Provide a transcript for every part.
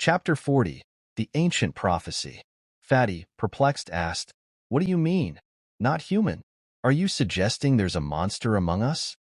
Chapter 40. The Ancient Prophecy. Fatty, perplexed, asked, "What do you mean? Not human? Are you suggesting there's a monster among us?"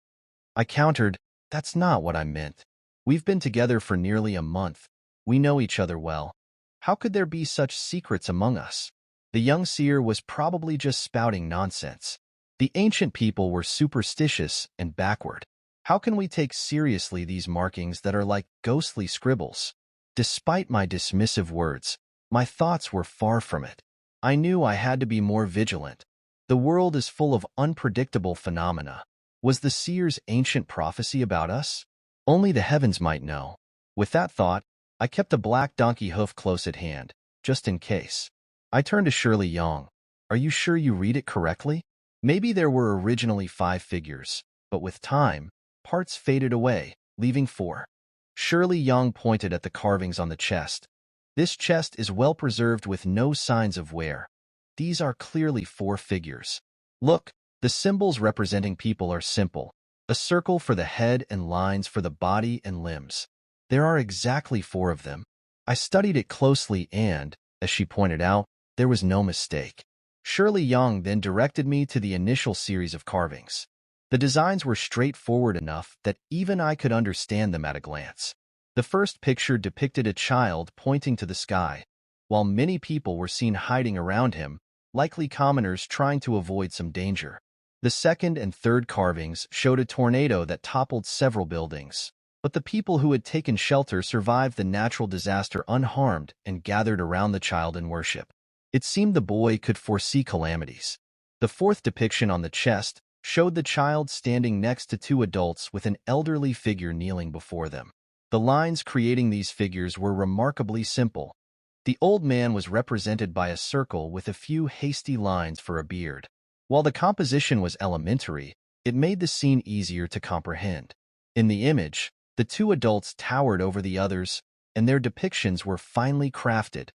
I countered, "That's not what I meant. We've been together for nearly a month. We know each other well. How could there be such secrets among us?" The young seer was probably just spouting nonsense. The ancient people were superstitious and backward. How can we take seriously these markings that are like ghostly scribbles? Despite my dismissive words, my thoughts were far from it. I knew I had to be more vigilant. The world is full of unpredictable phenomena. Was the seer's ancient prophecy about us? Only the heavens might know. With that thought, I kept a black donkey hoof close at hand, just in case. I turned to Shirley Yong. "Are you sure you read it correctly? Maybe there were originally 5 figures, but with time, parts faded away, leaving 4. Shirley Young pointed at the carvings on the chest. "This chest is well preserved with no signs of wear. These are clearly 4 figures. Look, the symbols representing people are simple. A circle for the head and lines for the body and limbs. There are exactly 4 of them." I studied it closely and, as she pointed out, there was no mistake. Shirley Young then directed me to the initial series of carvings. The designs were straightforward enough that even I could understand them at a glance. The first picture depicted a child pointing to the sky, while many people were seen hiding around him, likely commoners trying to avoid some danger. The second and third carvings showed a tornado that toppled several buildings, but the people who had taken shelter survived the natural disaster unharmed and gathered around the child in worship. It seemed the boy could foresee calamities. The fourth depiction on the chest showed the child standing next to 2 adults with an elderly figure kneeling before them. The lines creating these figures were remarkably simple. The old man was represented by a circle with a few hasty lines for a beard. While the composition was elementary, it made the scene easier to comprehend. In the image, the 2 adults towered over the others, and their depictions were finely crafted,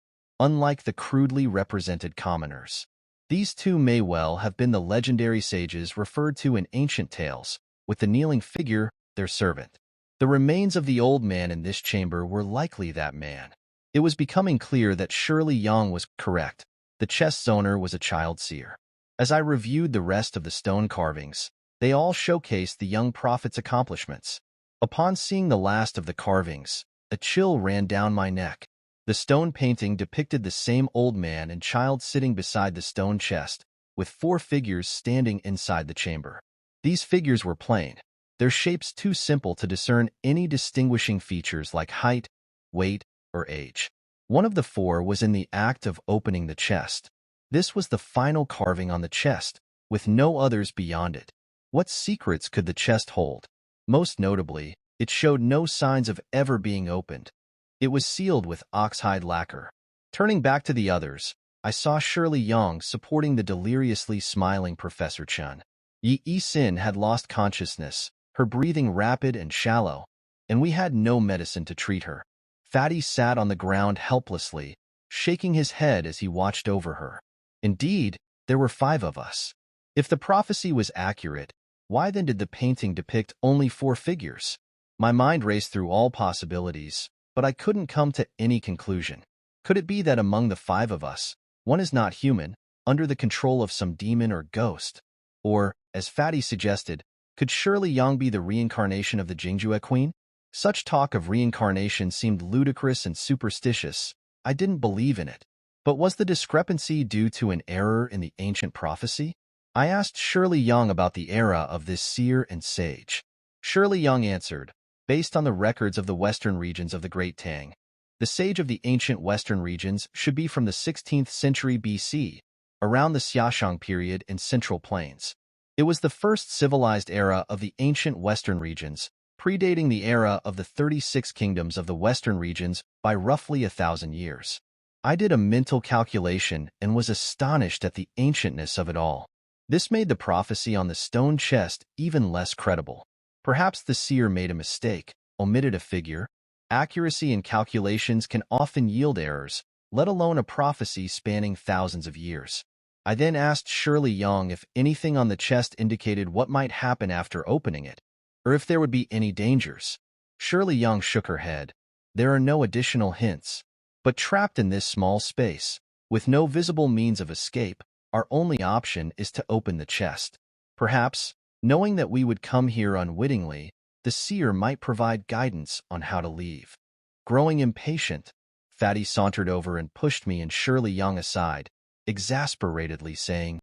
unlike the crudely represented commoners. These 2 may well have been the legendary sages referred to in ancient tales, with the kneeling figure their servant. The remains of the old man in this chamber were likely that man. It was becoming clear that Shirley Young was correct. The chest's owner was a child seer. As I reviewed the rest of the stone carvings, they all showcased the young prophet's accomplishments. Upon seeing the last of the carvings, a chill ran down my neck. The stone painting depicted the same old man and child sitting beside the stone chest, with 4 figures standing inside the chamber. These figures were plain, their shapes too simple to discern any distinguishing features like height, weight, or age. One of the 4 was in the act of opening the chest. This was the final carving on the chest, with no others beyond it. What secrets could the chest hold? Most notably, it showed no signs of ever being opened. It was sealed with oxhide lacquer. Turning back to the others, I saw Shirley Young supporting the deliriously smiling Professor Chun. Yi Sin had lost consciousness, her breathing rapid and shallow, and we had no medicine to treat her. Fatty sat on the ground helplessly, shaking his head as he watched over her. Indeed, there were 5 of us. If the prophecy was accurate, why then did the painting depict only 4 figures? My mind raced through all possibilities, but I couldn't come to any conclusion. Could it be that among the 5 of us, one is not human, under the control of some demon or ghost? Or, as Fatty suggested, could Shirley Young be the reincarnation of the Jingjue Queen? Such talk of reincarnation seemed ludicrous and superstitious. I didn't believe in it. But was the discrepancy due to an error in the ancient prophecy? I asked Shirley Young about the era of this seer and sage. Shirley Young answered, "Based on the records of the western regions of the Great Tang, the sage of the ancient western regions should be from the 16th century BC, around the Xiaoshang period in Central Plains. It was the first civilized era of the ancient western regions, predating the era of the 36 kingdoms of the western regions by roughly 1,000 years. I did a mental calculation and was astonished at the ancientness of it all. This made the prophecy on the stone chest even less credible. Perhaps the seer made a mistake, omitted a figure. Accuracy in calculations can often yield errors, let alone a prophecy spanning thousands of years. I then asked Shirley Young if anything on the chest indicated what might happen after opening it, or if there would be any dangers. Shirley Young shook her head. There are no additional hints. But trapped in this small space, with no visible means of escape, our only option is to open the chest. Perhaps, knowing that we would come here unwittingly, the seer might provide guidance on how to leave. Growing impatient, Fatty sauntered over and pushed me and Shirley Young aside, exasperately saying,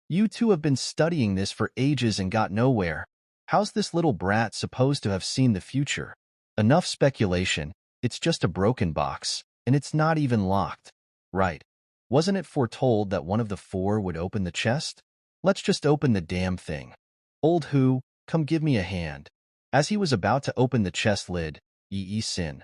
"You two have been studying this for ages and got nowhere. How's this little brat supposed to have seen the future? Enough speculation, it's just a broken box, and it's not even locked. Right. Wasn't it foretold that one of the four would open the chest? Let's just open the damn thing. Old Who, come give me a hand." As he was about to open the chest lid, Yi Sin,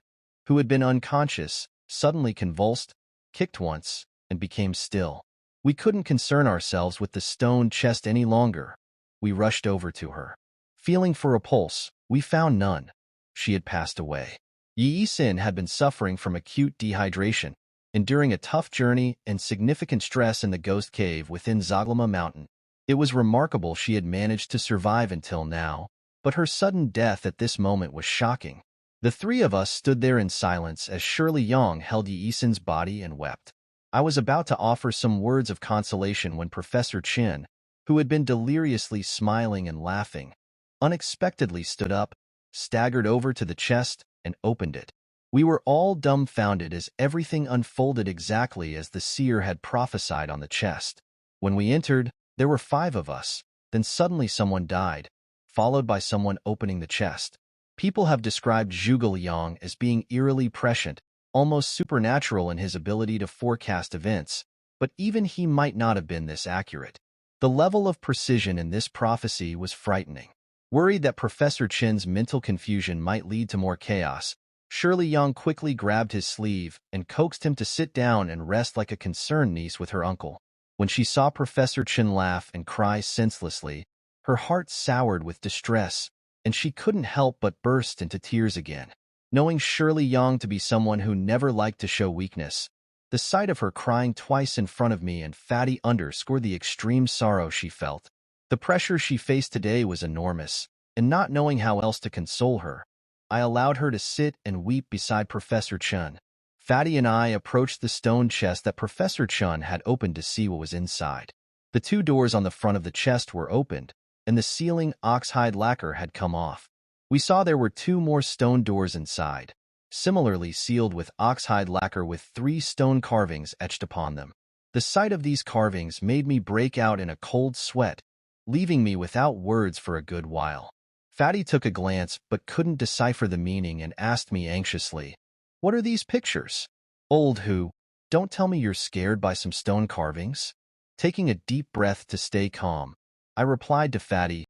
who had been unconscious, suddenly convulsed, kicked once, and became still. We couldn't concern ourselves with the stone chest any longer. We rushed over to her. Feeling for a pulse, we found none. She had passed away. Yi Sin had been suffering from acute dehydration, enduring a tough journey and significant stress in the ghost cave within Zaglama Mountain. It was remarkable she had managed to survive until now, but her sudden death at this moment was shocking. The three of us stood there in silence as Shirley Yong held Yi Sin's body and wept. I was about to offer some words of consolation when Professor Chin, who had been deliriously smiling and laughing, unexpectedly stood up, staggered over to the chest, and opened it. We were all dumbfounded as everything unfolded exactly as the seer had prophesied on the chest. When we entered, there were 5 of us. Then suddenly someone died, followed by someone opening the chest. People have described Zhuge Liang as being eerily prescient, almost supernatural in his ability to forecast events, but even he might not have been this accurate. The level of precision in this prophecy was frightening. Worried that Professor Chin's mental confusion might lead to more chaos, Shirley Young quickly grabbed his sleeve and coaxed him to sit down and rest like a concerned niece with her uncle. When she saw Professor Chin laugh and cry senselessly, her heart soured with distress, and she couldn't help but burst into tears again. Knowing Shirley Young to be someone who never liked to show weakness, the sight of her crying twice in front of me and Fatty underscored the extreme sorrow she felt. The pressure she faced today was enormous, and not knowing how else to console her, I allowed her to sit and weep beside Professor Chun. Fatty and I approached the stone chest that Professor Chun had opened to see what was inside. The 2 doors on the front of the chest were opened, and the ceiling oxhide lacquer had come off. We saw there were 2 more stone doors inside, similarly sealed with oxhide lacquer with 3 stone carvings etched upon them. The sight of these carvings made me break out in a cold sweat, leaving me without words for a good while. Fatty took a glance but couldn't decipher the meaning and asked me anxiously, "What are these pictures?" "Old Who, don't tell me you're scared by some stone carvings?" Taking a deep breath to stay calm, I replied to Fatty,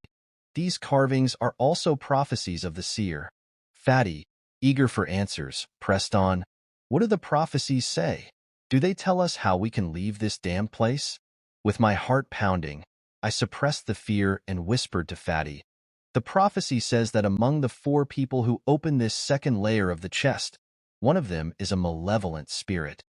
"These carvings are also prophecies of the seer." Fatty, eager for answers, pressed on, "What do the prophecies say? Do they tell us how we can leave this damned place?" With my heart pounding, I suppressed the fear and whispered to Fatty, "The prophecy says that among the 4 people who open this second layer of the chest, one of them is a malevolent spirit.